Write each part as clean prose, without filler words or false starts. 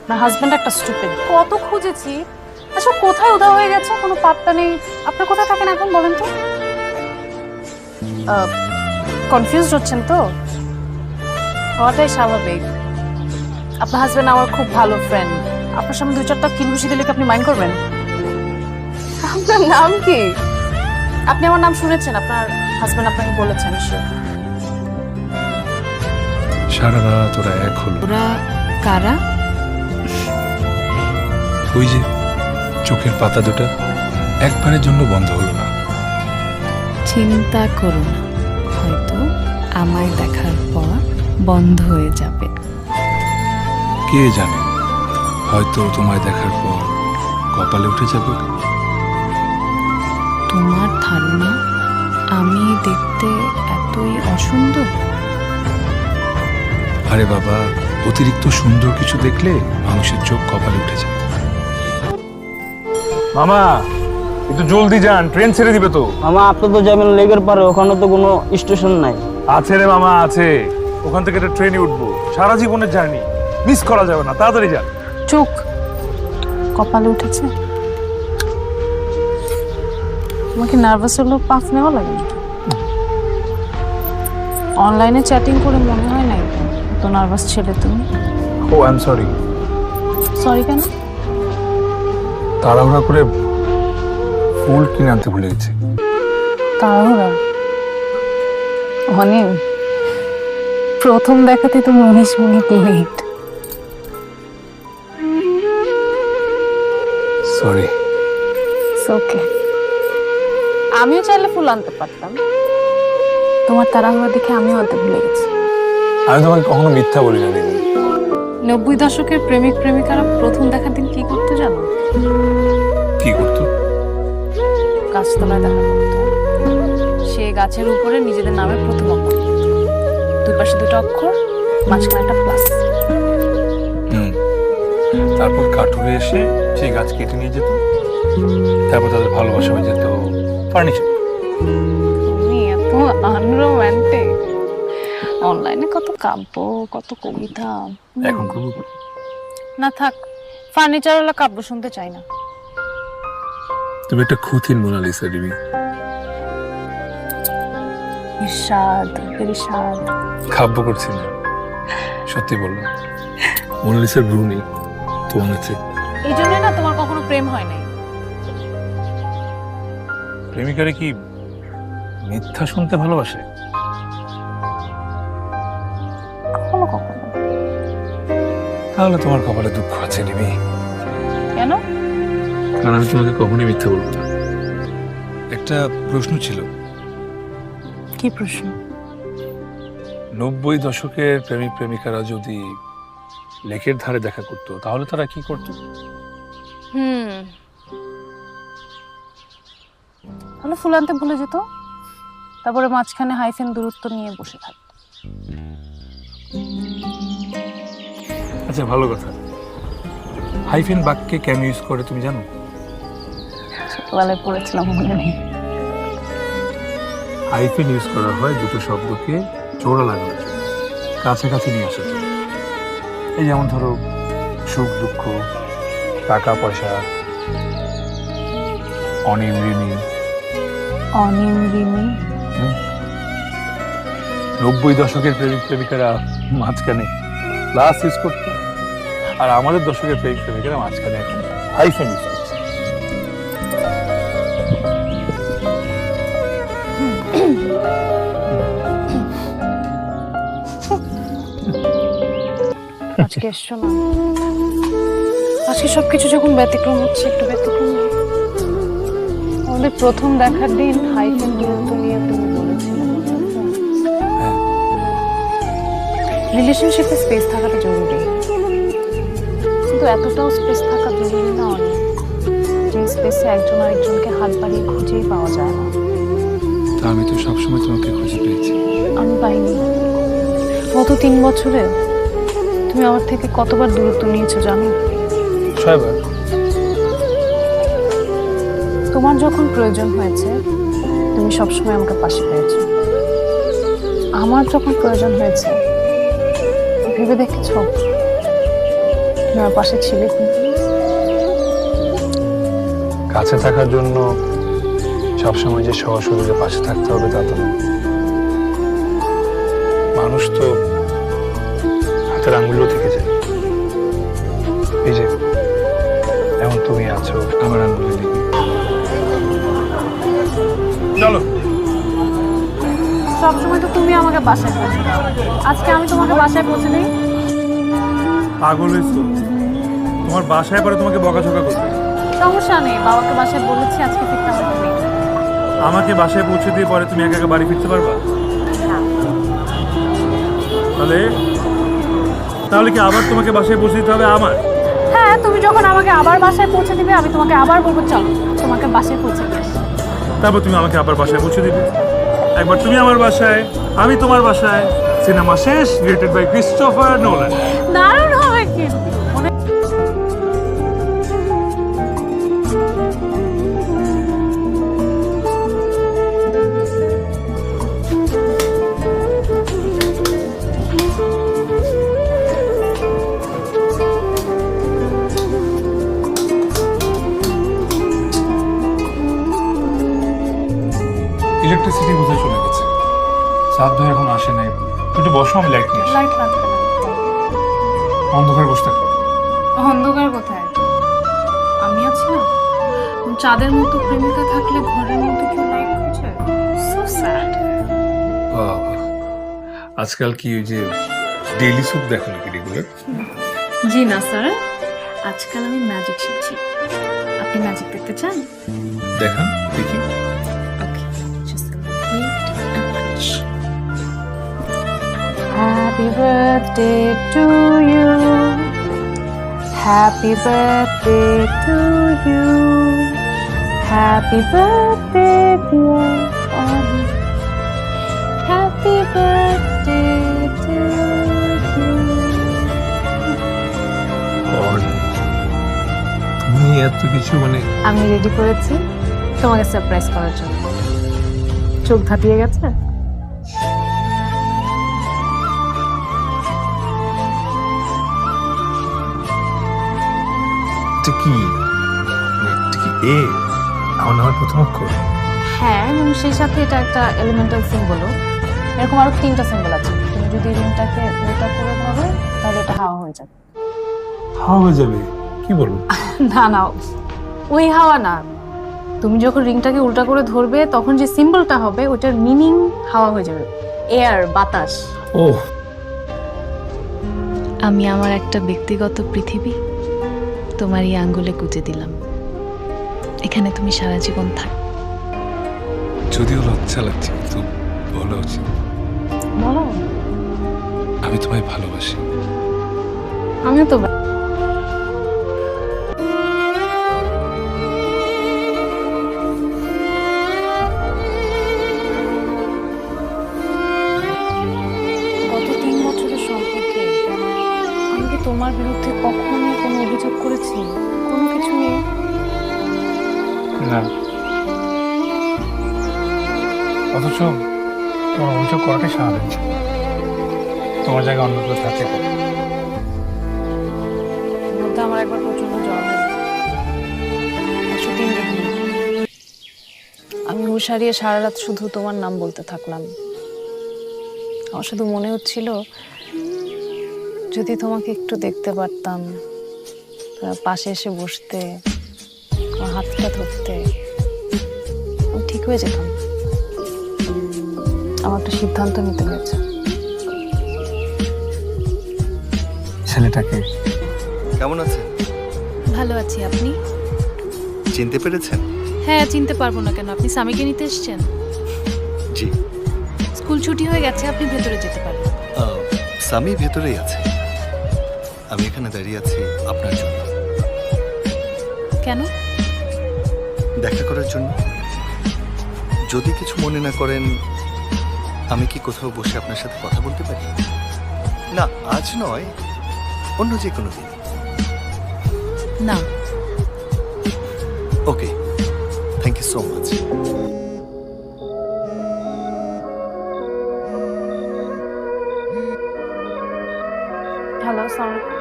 আপনার হাজবেন্ড একটা স্টুপিড। কত খুঁজেছি। আচ্ছা কোথায় উধাও হয়ে গেছে, কোনো পাত্তা নেই। আপনার কোথায় থাকেন এখন বলেন তো? কনফিউজড হচ্ছেন তো? হওয়াটাই স্বাভাবিক। আপনার হাজবেন্ড আমার খুব ভালো ফ্রেন্ড। আপনার সামনে 2-4টা কিনবুসি দিলে কি আপনি মাইন্ড করবেন? আপনার নাম কি? আপনি আমার নাম শুনেছেন? আপনার হাজবেন্ড আপনাকে বলেছেন? সারা রাত ওরা এক হলো। ওরা কারা? ওই যে চোখের পাতা দুটা একবারের জন্য বন্ধ হলো না। চিন্তা করো না, হয়তো আমায় দেখার পর বন্ধ হয়ে যাবে। কে জানে, হয়তো তোমায় দেখার পর কপালে উঠে যাবে। তোমার ধারণা আমি দেখতে এতই অসুন্দর? আরে বাবা, অতিরিক্ত সুন্দর কিছু দেখলে মানুষের চোখ কপালে উঠে যায়। মামা একটু জলদি যান, ট্রেন ছেড়ে দিবে তো। মামা আপনি তো যাবেন লেগের পারে, ওখানে তো কোনো স্টেশন নাই। আছে রে মামা, আছে। ওখান থেকে একটা ট্রেনে উঠবো, সারা জীবনের জার্নি মিস করা যাবে না, তাড়াতাড়ি যান। চোখ কপালে উঠেছে? তোমাকে নার্ভাস হলো পাফ নেওয়া লাগে? অনলাইনে চ্যাটিং করে মনে হয় নাই তো নার্ভাস ছেলে তুমি। ও আই এম সরি। সরি কেন? তাড়াহুড়া করে ফুল কিনে আনতে ভুলে গেছি। তাড়াহুড়া? অনেক প্রথম দেখাতে তো 19 মিনিট লেট। সরি। ওকে, আমিও চাইলে ফুল আনতে পারতাম। তোমার তাড়াহুড়া দেখে আমিও আনতে ভুলে গেছি। আমি তোমাকে কখনো মিথ্যা বলি না দিদি। 90 দশকের প্রেমিক প্রেমিকারা প্রথম দেখার দিন কি করতে জানো? কি করতো? গাছতলায় দেখা করতো। সে গাছের উপরে নিজেদের নামে প্রথম অক্ষর, দুই পাশে দুটো অক্ষর, মাঝখানে একটা প্লাস। তারপর কাঠুরে এসে সেই গাছ কেটে নিয়ে যেত, তারপর তাদের ভালোবাসা হয়ে যেত ফার্নিচার। তুমি এত আনরোম্যান্টিক। অনলাইনে কত কাব্য, কত কবিতা। এখন করবো না থাক, ফার্নিচার ওলা কাব্য শুনতে চাই না। তুমি একটা খুঁতির মোনালিসা দিবি। ইরশাদ, ইরশাদ। কাব্য করছি না, সত্যি বললাম। মোনালিসার ভ্রু নেই, তোমার আছে। এই জন্য না তোমার কখনো প্রেম হয় নাই। প্রেমিকারে কি মিথ্যা শুনতে ভালোবাসে? কখনো কখনো। তাহলে তোমার কপালে দুঃখ আছে দিবি। কেন? কারণ আমি তোমাকে কখনোই মিথ্যা বলবো না। একটা প্রশ্ন ছিল। কি প্রশ্ন? 90 দশকের প্রেমিক প্রেমিকারা যদি লেকের ধারে দেখা করতো তাহলে তারা কি করতো? তাহলে ফুল আনতে ভুলে যেত, তারপরে মাঝখানে হাইফেন দূরত্ব নিয়ে বসে থাকতো। আচ্ছা ভালো কথা, হাইফেন বাক্যে কেন ইউজ করে তুমি জানো? ছোটবেলায় পড়েছিলাম, মনে নেই। হাইফেন ইউজ করা হয় দুটো শব্দকে জোড়া লাগানোর জন্য, কাছাকাছি নিয়ে আসার জন্য। এই যেমন ধরো সুখ দুঃখ, টাকা পয়সা, অনিম ঋণী। অনিম রিমি। 90 দশকের প্রেমিক প্রেমিকারা মাঝখানে প্লাস ইউজ করতো, আর আমাদের দশকের প্রেমিক প্রেমিকারা মাঝখানে এখন হাইফেন ইউজ করছে। আজকে এসছো না? আজকে সবকিছু যখন ব্যতিক্রম হচ্ছে, একটু ব্যতিক্রম হোক। আমাদের প্রথম দেখার দিন হাইফেন দূরত্ব নিয়ে তুমি বলেছিলে, রিলেশনশিপে স্পেস থাকাটা জরুরি, কিন্তু এতটাও স্পেস থাকা জরুরি না অনেক, যে স্পেসে একজন আরেকজনকে হাত বাড়িয়ে খুঁজেই পাওয়া যায় না। তা আমি তো সবসময় তোমাকে খুঁজে পেয়েছি। আমি পাইনি। গত 3 বছরে তুমি আমার থেকে কতবার দূরত্ব নিয়েছো জানো? 6 বার। তোমার যখন প্রয়োজন হয়েছে তুমি সবসময় আমাকে পাশে পেয়েছো। আমার যখন প্রয়োজন হয়েছে ভেবে দেখেছো আমার পাশে ছিলে কাছে থাকার জন্য সবসময় যে সহশরীরে পাশে থাকতে হবে তা তো নয়। মানুষ তো হাতের আঙুলও থেকে যায়। এই যে এমন তুমি আছো আমার আঙুলে লেগে। চলো। সবসময় তো তুমি আমাকে বাসায় পৌঁছে দাও, আজকে আমি তোমাকে বাসায় পৌঁছে দিই। পাগল হয়েছো? তোমার বাসায় পরে তোমাকে বকাঝকা করবে। সমস্যা নেই, বাবাকে বাসায় বলেছি আজকে ফিরতে হবে তুমি। আমাকে বাসায় পৌঁছে দিয়ে পরে তুমি একা একা বাড়ি ফিরতে পারবা? তাহলে তাহলে কি আবার তোমাকে বাসায় পৌঁছে দিতে হবে আমার? হ্যাঁ, তুমি যখন আমাকে আবার বাসায় পৌঁছে দিবে আমি তোমাকে আবার বলবো চলো তোমাকে বাসায় পৌঁছে দিয়ে আসি। তারপর তুমি আমাকে আবার বাসায় পৌঁছে দিবে। একবার তুমি আমার বাসায়, আমি তোমার বাসায়, সিনেমা শেষ। Directed by Christopher Nolan. দারুণ হবে কিন্তু। ইলেকট্রিসিটি কোথায় চলে গেছে? সাত ভাই এখন আসে নাই। একটু বসো, আমি লাইট নিয়ে আসি। লাইট লাগবে না। অন্ধকার বসে থাকো। অন্ধকার কোথায়? আমি আছি না। চাঁদের মতো প্রেমিকা থাকলে ঘরের মধ্যে কেউ লাইট খোঁজে? So sad. আজকাল কি ওই যে ডেইলি স্যুপ দেখো নাকি রেগুলার? জি না স্যার, আজকাল আমি ম্যাজিক শিখছি। আপনি ম্যাজিক দেখতে চান? দেখান দেখি। Okay, just wait and watch. Happy birthday to you. Happy birthday to you. Happy birthday, dear Ollie. Happy birthday to you. তুমি এত কিছু মানে আমি রেডি করেছি তোমাকে সারপ্রাইজ করার জন্য। চোখ ধাঁধিয়ে গেছে? এটা কি? এটা কি এ? আমার প্রথম অক্ষর? হ্যাঁ, এবং সেই সাথে এটা একটা এলিমেন্টাল সিম্বলও। এরকম আরো 3টা সিম্বল আছে। তুমি যদি রিংটাকে উল্টা করে ধরো তাহলে এটা হাওয়া হয়ে যাবে। হাওয়া হয়ে যাবে? কি বলো? না না, ওই হাওয়া না। তুমি যখন রিংটাকে উল্টা করে ধরবে তখন যে সিম্বলটা হবে ওটার মিনিং হাওয়া হয়ে যাবে। এয়ার, বাতাস। ও, আমি আমার একটা ব্যক্তিগত পৃথিবী তোমার এই আঙ্গুলে গুঁজে দিলাম। এখানে তুমি সারা জীবন থাক। যদিও লজ্জা লাগছে কিন্তু বলা উচিত। বলো। আমি তোমায় ভালোবাসি। আমিও তো। গত 3 বছরের সম্পর্কে আমি কি তোমার বিরুদ্ধে কখনো কোনো অভিযোগ করেছি? কোনো কিছু নিয়ে? না, অথচ তোমার অভিযোগ করাটাই স্বাভাবিক। তোমার জায়গায় অন্য কেউ থাকে। মধ্যে আমার একবার প্রচন্ড জ্বর হয়, 103 ডিগ্রি। আমি হুঁশ হারিয়ে সারা রাত শুধু তোমার নাম বলতে থাকলাম। আমার শুধু মনে হচ্ছিল যদি তোমাকে একটু দেখতে পারতাম, তোমার পাশে এসে বসতে, আমার হাতটা ধরতে, আমি ঠিক হয়ে যেতাম। আমার একটা সিদ্ধান্ত নিতে হয়েছে। ছেলেটাকে কেমন আছেন? ভালো আছি, আপনি? চিনতে পেরেছেন? হ্যাঁ, চিনতে পারবো না কেন? আপনি স্বামীকে নিতে এসেছেন? জি। স্কুল ছুটি হয়ে গেছে, আপনি ভেতরে যেতে পারেন। স্বামী ভেতরেই আছে। আমি এখানে দাঁড়িয়ে আছি আপনার জন্য। কেন? দেখা করার জন্য। যদি কিছু মনে না করেন, আমি কি কোথাও বসে আপনার সাথে কথা বলতে পারি? না, আজ নয়, অন্য যে কোনো দিন। না। Okay, thank you so much. Hello, আসসালামু আলাইকুম।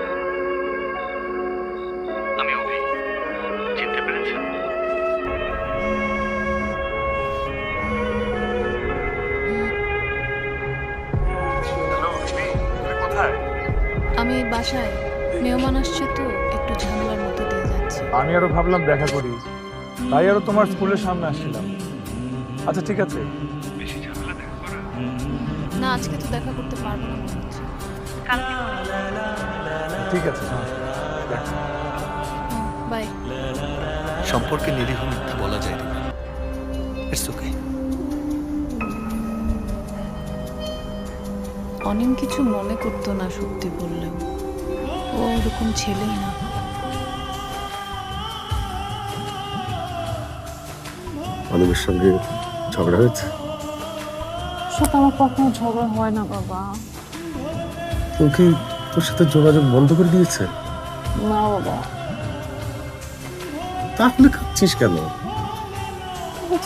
বাসায় মেহমান আসছে তো একটু ঝামেলার মধ্যে দিয়ে যাচ্ছে। আমি আরো ভাবলাম দেখা করি, তাই আরো তোমার স্কুলের সামনে আসছিলাম। আচ্ছা ঠিক আছে, না আজকে তো দেখা করতে পারবো না মনে হচ্ছে। ঠিক আছে, সমস্যা নেই। দেখা। বাই। সম্পর্কে নিরীহ মিথ্যা বলা যায় না। It's okay. অনিম কিছু মনে করতো না সত্যি বললেও, ও ওরকম ছেলেই না। অনিমের সঙ্গে ঝগড়া হয়েছে? সাথে আমার কখনো ঝগড়া হয় না বাবা। ওকে তোর সাথে যোগাযোগ বন্ধ করে দিয়েছে? না বাবা, তাহলে খাচ্ছিস কেন?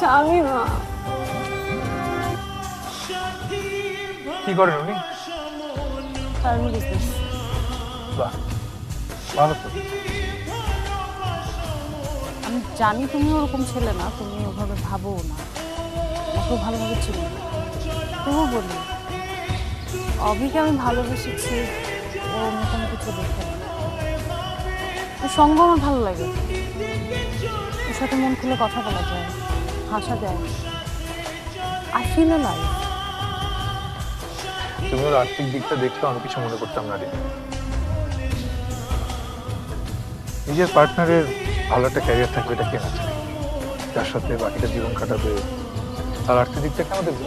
জানি না। কি করেন উনি? Fermi business. বাহ, ভালো তো। আমি জানি তুমি ওরকম ছেলে না, তুমি ওভাবে ভাবো না, আমাকেও ভালোভাবে ছিল না। তবুও বলি, অভিকে আমি ভালোবেসেছি ওর মতন কিছু দেখে না। ওর সঙ্গ আমার ভালো লাগে, ওর সাথে মন খুলে কথা বলা যায়, হাসা যায়। I feel life. তুমি ওর আর্থিক দিকটা দেখলে অনেক কিছু মনে করতাম না রে। নিজের পার্টনারের ভালো একটা ক্যারিয়ার থাকবে, এটা কে না চায়? যার সাথে বাকিটা জীবন কাটাবে, তার আর্থিক দিকটা কেন দেখবে?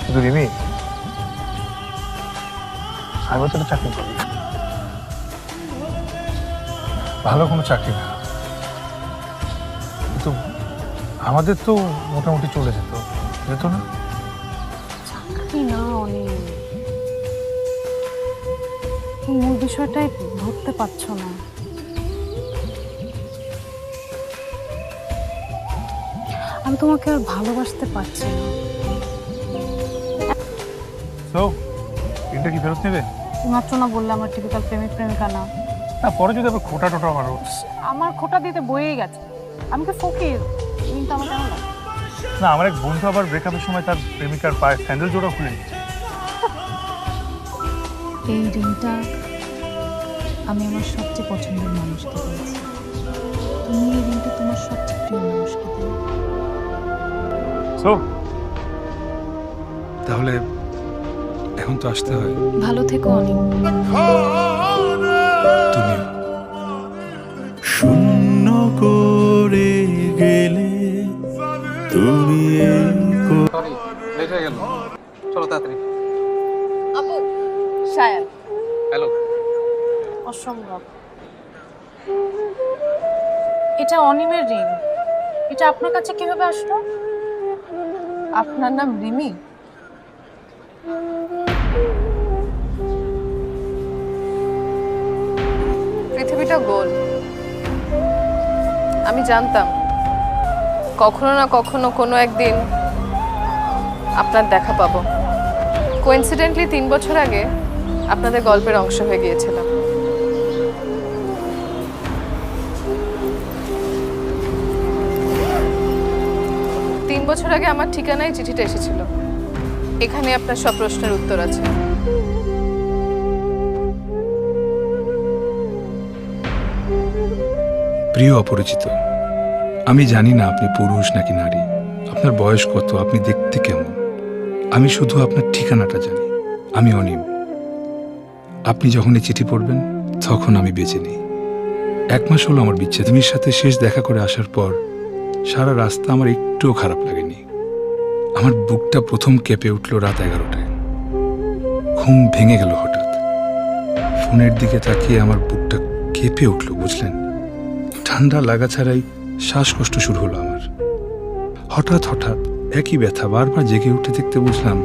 শুধু রিমি, আমি তো একটা চাকরি করি, ভালো কোনো চাকরি না, কিন্তু আমাদের তো মোটামুটি চলে যেত না? চাকরি না অনেক, মূল বিষয়টাই ধরতে পারছো না। আমি তোমাকে আর ভালোবাসতে পারছি না। তো এটা কি ফেরত নেবে? মাত্র না বললে আমার টিপিক্যাল প্রেমিক প্রেমিকা না। না, পরে যদি আবার খোটা টোটা মারো। আমার খোটা দিতে বয়েই গেছে। আমি তো ফকির, কিন্তু আমার কেমন লাগে? না, আমার এক বন্ধু আবার ব্রেকআপের সময় তার প্রেমিকার পায়ে স্যান্ডেল জোড়া খুলে নিচ্ছে। এই রিংটা আমি আমার সবচেয়ে পছন্দের মানুষকে দিয়েছি। তুমি এই রিংটা তোমার সবচেয়ে প্রিয় মানুষকে দিও। সো তাহলে এখন তো আসতে হয়। ভালো থেকো অনিম। তুমিও। শূন্য করে গেলে তুমি সরি, লেট হয়ে গেল, চলো তাড়াতাড়ি। আপু, শায়ান। হ্যালো। অসম্ভব। এটা অনিমের রিং। এটা আপনার কাছে কিভাবে আসলো? আপনার নাম রিমি? পৃথিবীটা গোল। আমি জানতাম কখনো না কখনো কোনো একদিন আপনার দেখা পাবো। কোইন্সিডেন্টলি 3 বছর আগে আপনাদের গল্পের অংশ হয়ে গিয়েছিলাম। তিন বছর আগে আমার ঠিকানায় চিঠিটা এসেছিল। এখানে আপনার সব প্রশ্নের উত্তর আছে। প্রিয় অপরিচিত, আমি জানি না আপনি পুরুষ নাকি নারী, আপনার বয়স কত, আপনি দেখতে কেমন। আমি শুধু আপনার ঠিকানাটা জানি। আমি অনিম। আপনি যখন এই চিঠি পড়বেন তখন আমি বেঁচে নেই। 1 মাস হলো আমার বিচ্ছেদ। তুমির সাথে শেষ দেখা করে আসার পর সারা রাস্তা আমার একটুও খারাপ লাগেনি। আমার বুকটা প্রথম কেঁপে উঠল রাত 11টায়। ঘুম ভেঙে গেল হঠাৎ। ফোনের দিকে তাকিয়ে আমার বুকটা কেঁপে উঠল, বুঝলেন? ঠান্ডা লাগা ছাড়াই শ্বাসকষ্ট শুরু হলো আমার। হঠাৎ হঠাৎ একই ব্যথা বারবার জেগে উঠে দেখতে বুঝলাম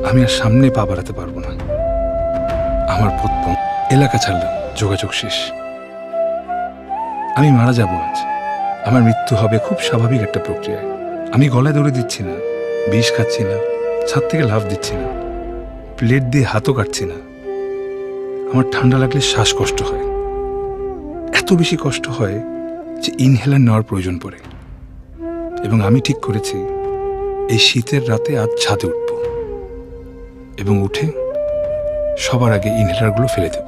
আমি আর সামনে পা বাড়াতে পারবো না। আমার পথ বন্ধ। এলাকা ছাড়লাম, যোগাযোগ শেষ। আমি মারা যাব আজ। আমার মৃত্যু হবে খুব স্বাভাবিক একটা প্রক্রিয়ায়। আমি গলায় দড়ি দিচ্ছি না, বিষ খাচ্ছি না, ছাদ থেকে লাফ দিচ্ছি না, প্লেট দিয়ে হাতও কাটছি না। আমার ঠান্ডা লাগলে শ্বাসকষ্ট হয়, এত বেশি কষ্ট হয় যে ইনহেলার নেওয়ার প্রয়োজন পড়ে। এবং আমি ঠিক করেছি এই শীতের রাতে আজ ছাদে উঠব এবং উঠে সবার আগে ইনহেলারগুলো ফেলে দেব।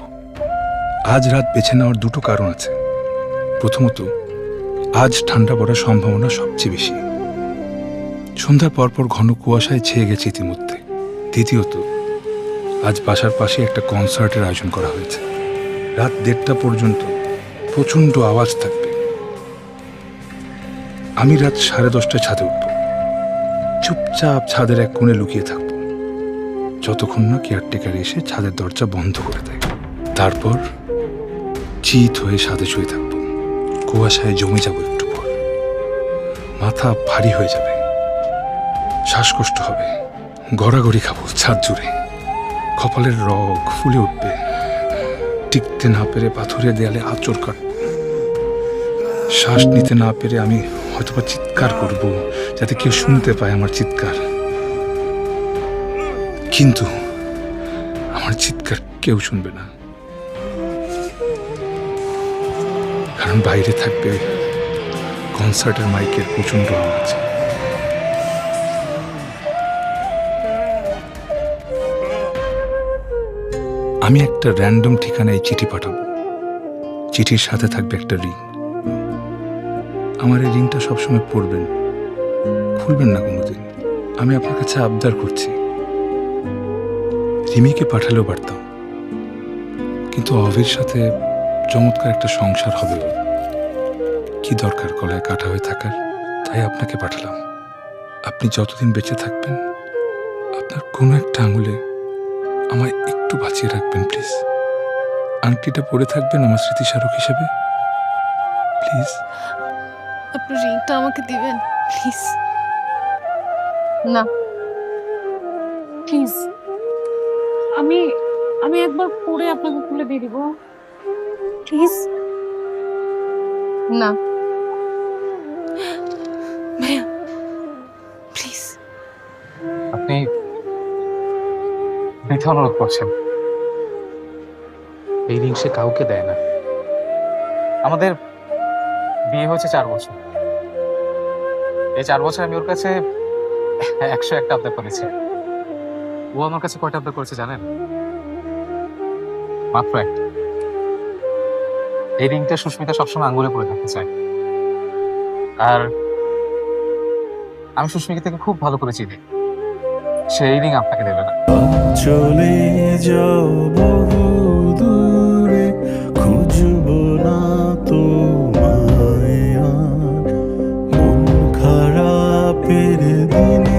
আজ রাত বেছে নেওয়ার দুটো কারণ আছে। প্রথমত, আজ ঠান্ডা পড়ার সম্ভাবনা সবচেয়ে বেশি। সন্ধ্যার পরপর ঘন কুয়াশায় ছেয়ে গেছে ইতিমধ্যে। দ্বিতীয়ত, আজ বাসার পাশে একটা কনসার্টের আয়োজন করা হয়েছে। রাত 1:30টা পর্যন্ত প্রচণ্ড আওয়াজ থাকবে। আমি রাত 10:30টায় ছাদে উঠব। চুপচাপ ছাদের এক কোণে লুকিয়ে থাকব, যতক্ষণ না কেয়ারটেকার এসে ছাদের দরজা বন্ধ করে দেয়। তারপর চিত হয়ে ছাদে শুয়ে থাকব। কুয়াশায় জমে যাব একটু পর। মাথা ভারী হয়ে যাবে, শ্বাসকষ্ট হবে, গড়াগড়ি খাবো ছাদ জুড়ে। কপালের রগ ফুলে উঠবে, টিকতে না পেরে পাথরের দেয়ালে আঁচড় কাটব। শ্বাস নিতে না পেরে আমি হয়তোবা চিৎকার করব, যাতে কেউ শুনতে পায় আমার চিৎকার। কিন্তু আমার চিৎকার কেউ শুনবে না, কারণ বাইরে থাকবে কনসার্টের মাইকের প্রচন্ড আওয়াজ। আমি একটা র্যান্ডম ঠিকানায় চিঠি পাঠাবো। চিঠির সাথে থাকবে একটা রিং। আমার এই রিংটা সবসময় পরবেন, খুলবেন না কোনোদিন। আমি আপনার কাছে আবদার করছি। রিমিকে পাঠালেও পারতাম, কিন্তু অভির সাথে চমৎকার একটা সংসার হবে ওর। কি দরকার গলায় কাটা হয়ে থাকার? তাই আপনাকে পাঠালাম। আপনি যতদিন বেঁচে থাকবেন, আপনার কোনো একটা আঙুলে আমায় একটু বাঁচিয়ে রাখবেন প্লিজ। আংটিটা পরে থাকবেন আমার স্মৃতিস্মারক হিসেবে, প্লিজ। আপনার রিংটা আমাকে দিবেন প্লিজ? না, প্লিজ, আমি আমি একবার পরে আপনাকে খুলে দিয়ে দিব, প্লিজ। না, ভাইয়া প্লিজ। আপনি মিথ্যা অনুরোধ করছেন। এই রিং সে কাউকে দেয় না। আমাদের বিয়ে হয়েছে 4 বছর। এই 4 বছর আমি ওর কাছে 101টা আবদার করেছি। ও আমার কাছে কয়টা আবদার করেছে জানেন? মাত্র 1টা। এই রিংটা সুস্মিতা সবসময় আঙ্গুলে পরে থাকতে চায়। আর আমি সুস্মিতা থেকে খুব ভালো করে চিনি। সে এই রিং আপনাকে দেবে না। চলে যাও বহু দূরে, খুঁজবো না তোমায় আর। মন খারাপের দিনে